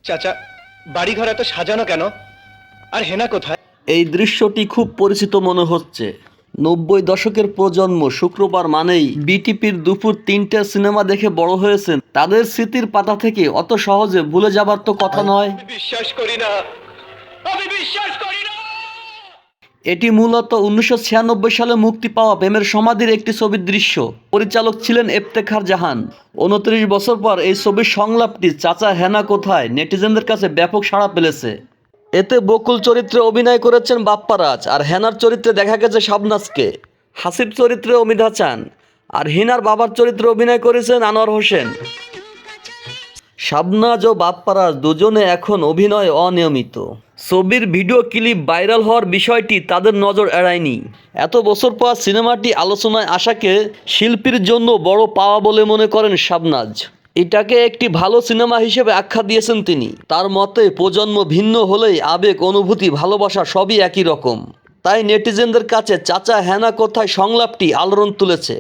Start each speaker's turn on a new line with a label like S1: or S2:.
S1: চাচা, বাড়িঘর এত সাজানো কেন? আর হেনা কোথায়?
S2: এই দৃশ্যটি খুব পরিচিত মনে হচ্ছে। 90 দশকের প্রজন্ম শুক্রবার মানেই বিটিপির দুপুর 3টার সিনেমা দেখে বড় হয়েছেন। তাদের স্মৃতির পাতা থেকে অত সহজে ভুলে যাবার তো কথা নয়।
S1: বিশ্বাস করি না, আমি বিশ্বাস করি না।
S2: এটি মূলত 1996 সালে মুক্তি পাওয়া প্রেমের সমাধির একটি ছবির দৃশ্য। পরিচালক ছিলেন ইফতেখার জাহান। 29 বছর পর এই ছবির সংলাপটি চাচা হেনা কোথায় নেটিজেনদের কাছে ব্যাপক সাড়া ফেলেছে। এতে বকুল চরিত্রে অভিনয় করেছেন বাপ্পারাজ, আর হেনার চরিত্রে দেখা গেছে শাবনাজকে। হাসিব চরিত্রে অমিতাভ চান, আর হিনার বাবার চরিত্রে অভিনয় করেছেন আনোয়ার হোসেন। শাবনাজ ও বাপ্পারাজ দুজনে এখন অভিনয়ে অনিয়মিত। ছবির ভিডিও ক্লিপ ভাইরাল হওয়ার বিষয়টি তাদের নজর এড়ায়নি। এত বছর পর সিনেমাটি আলোচনায় আসাকে শিল্পীর জন্য বড় পাওয়া বলে মনে করেন শাবনাজ। এটাকে একটি ভালো সিনেমা হিসেবে আখ্যা দিয়েছেন তিনি। তার মতে প্রজন্ম ভিন্ন হলেই আবেগ, অনুভূতি, ভালোবাসা সবই একই রকম। তাই নেটিজেনদের কাছে চাচা হেনা কোথায় সংলাপটি আলোড়ন তুলেছে।